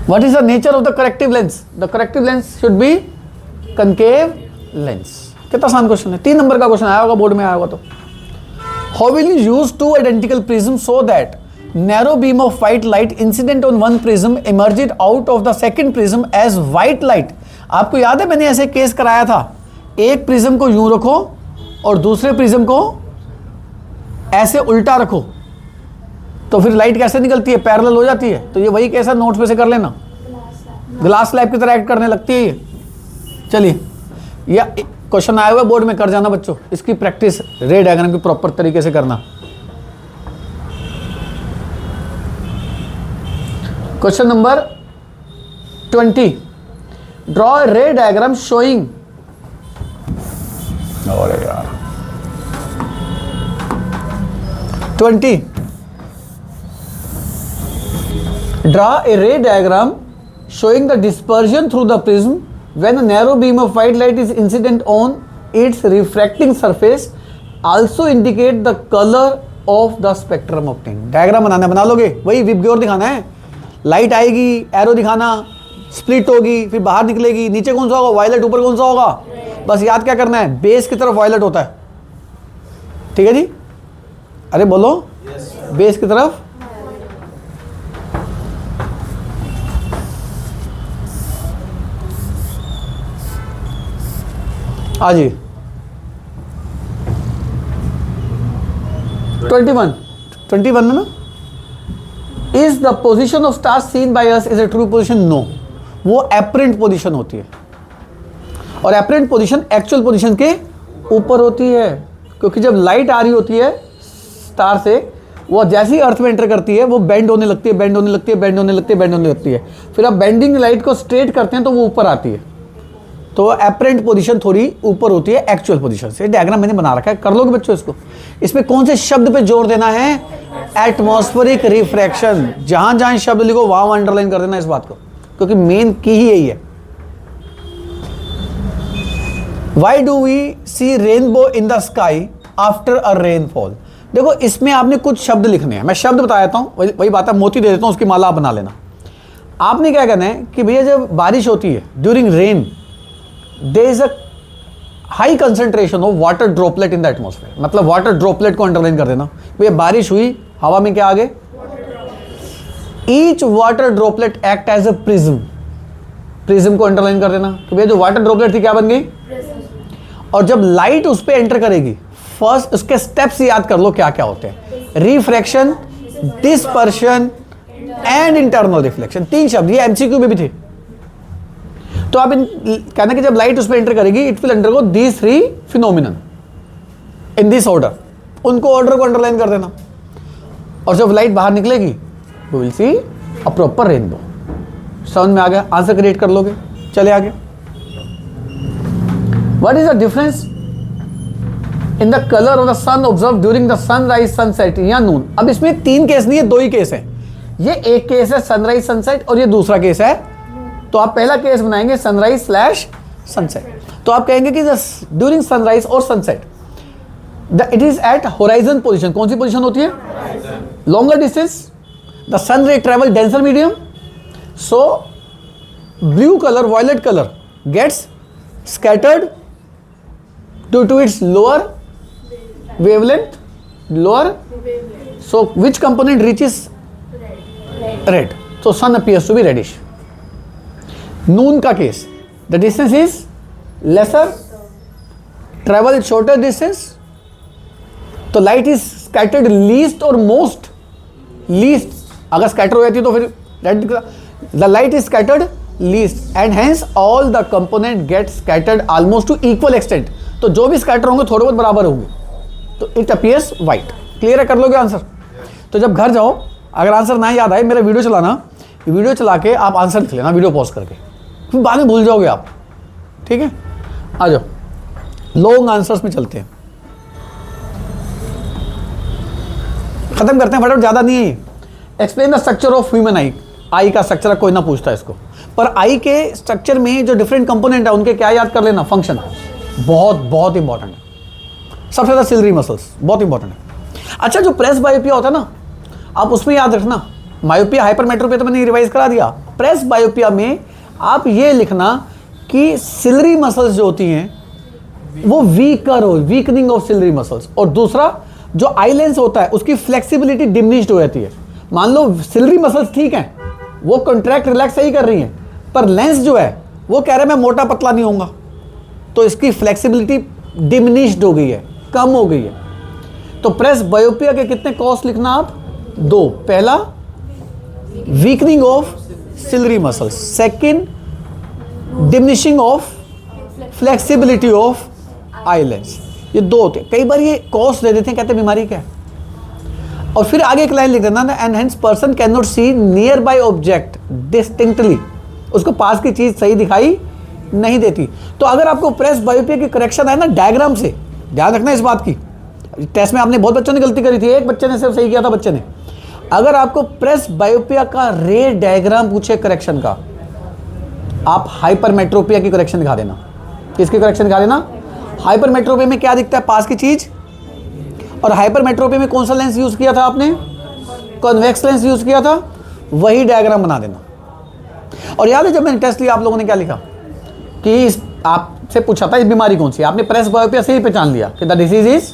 Speaker 1: What is the nature of the corrective lens, the corrective lens should be concave lens. कितना आसान क्वेश्चन है, 3 नंबर का क्वेश्चन आया होगा बोर्ड में, आया होगा तो। How will you use 2 identical prism so that narrow beam of white light incident on one prism emerged out of the second prism as white light। आपको याद है मैंने ऐसे केस कराया था, एक प्रिज्म को यूं रखो और दूसरे प्रिज्म को ऐसे उल्टा रखो, तो फिर लाइट कैसे निकलती है, पैरेलल हो जाती है। तो ये वही केस है, नोट्स पे से कर लेना, ग्लास स्लैब की तरह एक्ट करने लगती है ये। चलिए, या क्वेश्चन आया हुआ बोर्ड में, कर जाना बच्चों, इसकी प्रैक्टिस रे डायग्राम की प्रॉपर तरीके से करना। Question number 20, draw ray diagram showing, अरे यार 20, ड्रॉ ए रे diagram showing the dispersion through the prism when a narrow beam of white light is incident on its refracting surface, also indicate the color of the spectrum obtained। Diagram बनाना, बना लोगे, वही विबग्योर दिखाना है, लाइट आएगी, एरो दिखाना, स्प्लिट होगी, फिर बाहर निकलेगी, नीचे कौन सा होगा वायलेट, ऊपर कौन सा होगा, बस याद क्या करना है, बेस की तरफ वायलेट होता है। ठीक है जी, अरे बोलो बेस की तरफ। हाँ जी 21 है ना। Is the position of star seen by us is a true position, no, वो एपरेंट पोजिशन होती है, और एपरेंट पोजिशन एक्चुअल पोजिशन के ऊपर होती है, क्योंकि जब लाइट आ रही होती है स्टार से, वो जैसे ही अर्थ में एंटर करती है वो बेंड होने लगती है, बेंड होने लगती है, बेंड होने लगती है, बेंड होने लगती है। फिर आप बेंडिंग लाइट को स्ट्रेट करते हैं तो वो ऊपर आती है, तो एपरेंट पोजीशन थोड़ी ऊपर होती है एक्चुअल पोजीशन से। डायग्राम मैंने बना रखा है, कर लोगे बच्चों इसको। इसमें कौन से शब्द पे जोर देना है, एटमॉस्फेरिक रिफ्रैक्शन। जहां जहां शब्द लिखो वहां अंडरलाइन कर देना इस बात को, क्योंकि मेन की ही यही है। Why do we see rainbow in the sky after a rainfall. देखो इसमें आपने कुछ शब्द लिखने हैं, मैं शब्द बता देता हूं, वही बात है, मोती दे देता हूं, उसकी माला आप बना लेना। आपने क्या करना है कि भैया जब बारिश होती है during rain, there is a high concentration of water droplet in the atmosphere, मतलब वाटर ड्रॉपलेट को अंडरलाइन कर देना। भैया बारिश हुई, हवा में क्या आगे, each water droplet act as a prism, prism को अंडरलाइन कर देना कि भैया जो वाटर ड्रॉपलेट थी क्या बन गई, और जब लाइट उस पर एंटर करेगी, फर्स्ट उसके स्टेप्स याद कर लो क्या क्या होते हैं, refraction, dispersion and internal reflection. 3 शब्द ये एमसीक्यू में भी थे। तो आप कहना कि जब लाइट उस पर एंटर करेगी, it will undergo these 3 phenomenon in this order, उनको ऑर्डर को अंडरलाइन कर देना, और जब लाइट बाहर निकलेगी we will see a proper rainbow. समझ में आ गया, आंसर क्रिएट कर लोगे। चले आगे what is the difference in the colour of the sun observe during the sunrise sunset या नून? अब इसमें 3 केस नहीं है, 2 ही केस है। ये एक केस है सनराइज सनसेट और ये दूसरा केस है। तो आप पहला केस बनाएंगे सनराइज स्लैश सनसेट। तो आप कहेंगे कि ड्यूरिंग सनराइज और sunset it is at horizon position. कौन सी पोजिशन होती है? Longer distance, the sun ray travel denser medium, so blue colour violet colour gets scattered due to its lower wavelength, lower, so which component reaches red? So sun appears to be reddish. Noon का case, the distance is lesser, travel shorter distance, तो light is scattered least or most, least अगर scatter हो जाती है तो फिर red, the light is scattered least and hence all the component get scattered almost to equal extent. तो जो भी स्कैटर होंगे थोड़े बहुत बराबर होंगे, तो इट अपीयर्स व्हाइट। क्लियर है? कर लोगे आंसर? तो जब घर जाओ, अगर आंसर ना याद आए, मेरा वीडियो चलाना, वीडियो चला के आप आंसर लिख लेना, वीडियो पॉज करके, फिर बाद में भूल जाओगे आप। ठीक है, आ जाओ लॉन्ग आंसर्स में चलते हैं, खत्म करते हैं फटाफट, ज़्यादा नहीं है। Explain the structure of human eye. Eye का स्ट्रक्चर कोई ना पूछता है इसको, पर आई के स्ट्रक्चर में जो डिफरेंट कंपोनेंट है उनके क्या याद कर लेना, फंक्शन बहुत बहुत इंपॉर्टेंट है। सबसे ज़्यादा सिलरी मसल्स बहुत इंपॉर्टेंट है। अच्छा, जो प्रेस बायोपिया होता है ना, आप उसमें याद रखना, मायोपिया हाइपरमेट्रोपिया तो मैंने रिवाइज करा दिया। प्रेस बायोपिया में आप ये लिखना कि सिलरी मसल्स जो होती हैं वो वीकर हो, वीकनिंग ऑफ सिलरी मसल्स। और दूसरा जो आई लेंस होता है उसकी फ्लेक्सिबिलिटी डिमिनिश्ड हो जाती है। मान लो सिलरी मसल्स ठीक हैं, वो कॉन्ट्रैक्ट रिलैक्स सही कर रही हैं, पर लेंस जो है वो कह रहा है मैं मोटा पतला नहीं होऊंगा, तो इसकी फ्लेक्सिबिलिटी डिमिनिश्ड हो गई है, कम हो गई है। तो प्रेस बायोपिया के कितने कॉज लिखना आप? 2। पहला weakening of ciliary muscles, second diminishing of flexibility of eye lens. ये 2 होते हैं। कई बार ये कॉज दे देते हैं, कहते हैं बीमारी क्या है, और फिर आगे एक लाइन लिख देना ना, and hence person can not see near by object distinctly, उसको पास की चीज सही दिखाई नहीं देती। तो अगर आपको प्रेस बायोपिया की करेक्शन है ना डायग्राम से, ध्यान रखना इस बात की, टेस्ट में आपने बहुत बच्चों ने गलती करी थी, एक बच्चे ने सिर्फ सही किया था बच्चे ने। अगर आपको प्रेस बायोपिया का रे डायग्राम पूछे करेक्शन का, आप हाइपरमेट्रोपिया की करेक्शन दिखा देना। किसकी करेक्शन दिखा देना? हाइपरमेट्रोपिया में क्या दिखता है? पास की चीज। और हाइपरमेट्रोपिया में कौन सा लेंस यूज किया था आपने? कॉन्वेक्स लेंस यूज किया था, वही डायग्राम बना देना। और याद है जब मैंने टेस्ट लिया आप लोगों ने क्या लिखा कि आपसे पूछा था इस बीमारी कौन सी, आपने प्रेस बायोपिया से ही पहचान लिया कि द डिसीज इज,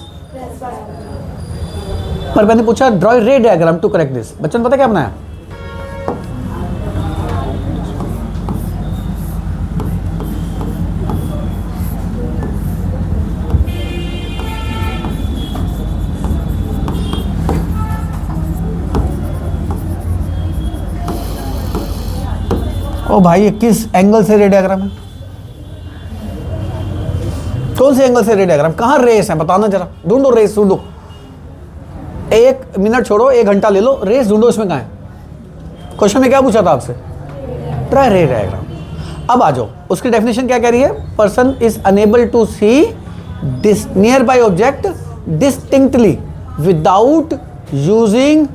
Speaker 1: पर मैंने पूछा draw ray diagram to correct this. बच्चों ने पता क्या बनाया? ओ भाई, ये किस एंगल से रे डायग्राम है? कौन से एंगल से रे डायग्राम? कहाँ रेस है बताना जरा, ढूंढो रेस, ढूंढो। 1 मिनट छोड़ो, 1 घंटा ले लो, रेस ढूंढो इसमें कहाँ है। क्वेश्चन में क्या पूछा था आपसे? ट्राई रे डायग्राम। अब आ जाओ, उसकी डेफिनेशन क्या कह रही है? Person is unable to see near by object distinctly without using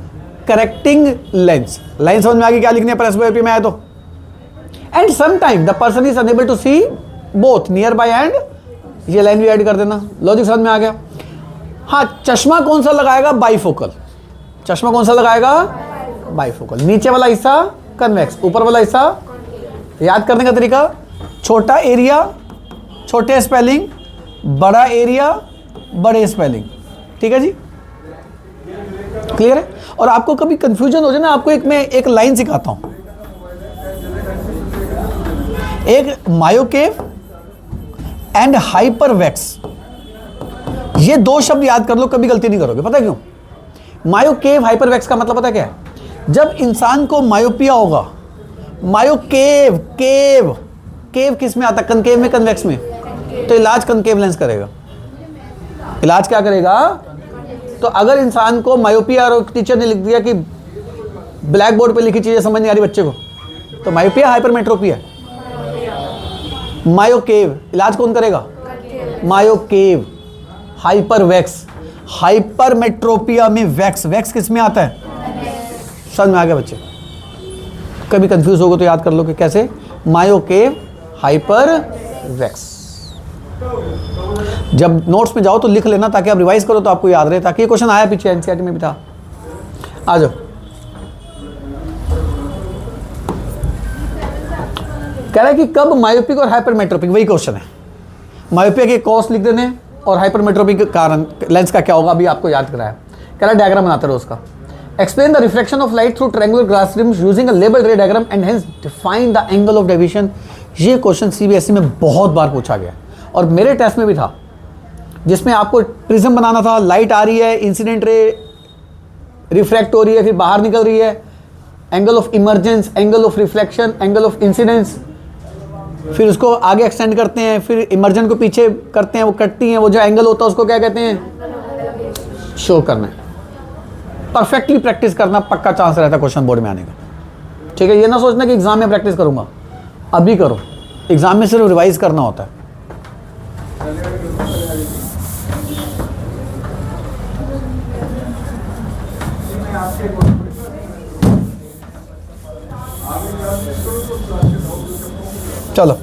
Speaker 1: correcting lens. Line समझ में आ गई क्या लिखनी है प्रेस बायोपिया में आए तो? And sometime the person is unable to see both near by and, ये लाइन भी ऐड कर देना। लॉजिक समझ में आ गया? हाँ, चश्मा कौन सा लगाएगा? बाइफोकल। चश्मा कौन सा लगाएगा? बाइफोकल। नीचे वाला हिस्सा कन्वेक्स, ऊपर वाला हिस्सा, याद करने का तरीका, छोटा एरिया छोटे स्पेलिंग, बड़ा एरिया बड़े स्पेलिंग। ठीक है जी, क्लियर है? और आपको कभी कंफ्यूजन हो जाए ना, आपको मैं एक लाइन सिखाता हूं। एक मायोकेव एंड हाइपरवेक्स, ये 2 शब्द याद कर लो, कभी गलती नहीं करोगे। पता है क्यों? मायोकेव हाइपरवेक्स का मतलब पता क्या है? जब इंसान को मायोपिया होगा, मायोकेव, केव, केव किस में आता है? कनकेव में, कन्वेक्स में, तो इलाज कनकेव लेंस करेगा। इलाज क्या करेगा? तो अगर इंसान को मायोपिया और टीचर ने लिख दिया कि ब्लैक बोर्ड पे लिखी चीजें समझ नहीं आ रही बच्चे को, तो मायोपिया हाइपरमेट्रोपिया, मायोकेव, इलाज कौन करेगा? मायोकेव, हाइपरवैक्स, हाइपरमेट्रोपिया में वैक्स, वैक्स किस में आता है? समझ में आ गया बच्चे? कभी कंफ्यूज होगा तो याद कर लो कि कैसे, मायोकेव, हाइपरवैक्स। जब नोट्स में जाओ तो लिख लेना ताकि आप रिवाइज करो तो आपको याद रहे, ताकि ये क्वेश्चन आया पीछे एनसीईआरटी में भी था। आ जाओ, कह रहा है कि कब मायोपिक और हाइपरमेट्रोपिक, वही क्वेश्चन है। मायोपिया के कॉज लिख देने और हाइपरमेट्रोपिक के कारण लेंस का क्या होगा अभी आपको याद कराया। कह रहा है डायग्राम बनाते रहो उसका। Explain the reflection of light through triangular glass RIMS using a labelled रे diagram and hence define the angle of deviation. ये क्वेश्चन सीबीएसई में बहुत बार पूछा गया और मेरे टेस्ट में भी था, जिसमें आपको प्रिज्म बनाना था, लाइट आ रही है, इंसिडेंट रे रिफ्रैक्ट हो रही है, फिर बाहर निकल रही है, angle of emergence, angle of reflection, angle of incidence, फिर उसको आगे एक्सटेंड करते हैं, फिर इमर्जन को पीछे करते हैं, वो कटती हैं, वो जो एंगल होता है उसको क्या कहते हैं? शो करना है। परफेक्टली प्रैक्टिस करना, पक्का चांस रहता है क्वेश्चन बोर्ड में आने का। ठीक है, ये ना सोचना कि एग्जाम में प्रैक्टिस करूंगा, अभी करो, एग्जाम में सिर्फ रिवाइज करना होता है। चलो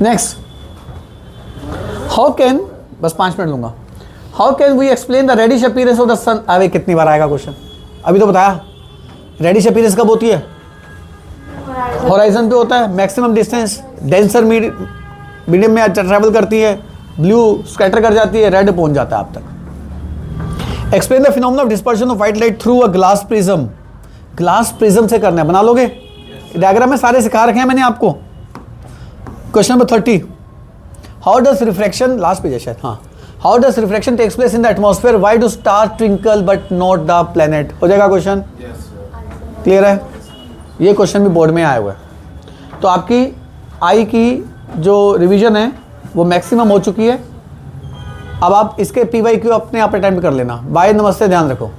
Speaker 1: नेक्स्ट, हाउ कैन, बस 5 मिनट लूंगा। How can we explain the reddish appearance of the sun. अरे कितनी बार आएगा क्वेश्चन, अभी तो बताया। रेडिश अपीयरेंस कब होती है? होराइजन पे होता है, मैक्सिमम डिस्टेंस, डेंसर मीडियम में ट्रैवल करती है, ब्लू स्कैटर कर जाती है, रेड पहुंच जाता है आप तक। Explain the phenomena of dispersion of white light through a glass prism. Glass prism से करना है, बना लोगे? डायग्राम में सारे सिखा रखे हैं मैंने आपको। Question number 30, how does refraction, last page है शायद, हाँ, how does refraction takes place in the atmosphere, why do star twinkle but not the planet. हो जाएगा क्वेश्चन? क्लियर है? ये क्वेश्चन भी बोर्ड में आया हुआ है। तो आपकी आई की जो रिवीजन है वो मैक्सिमम हो चुकी है। अब आप इसके PYQ अपने आप अटेम्प्ट कर लेना। बाय, नमस्ते, ध्यान रखो।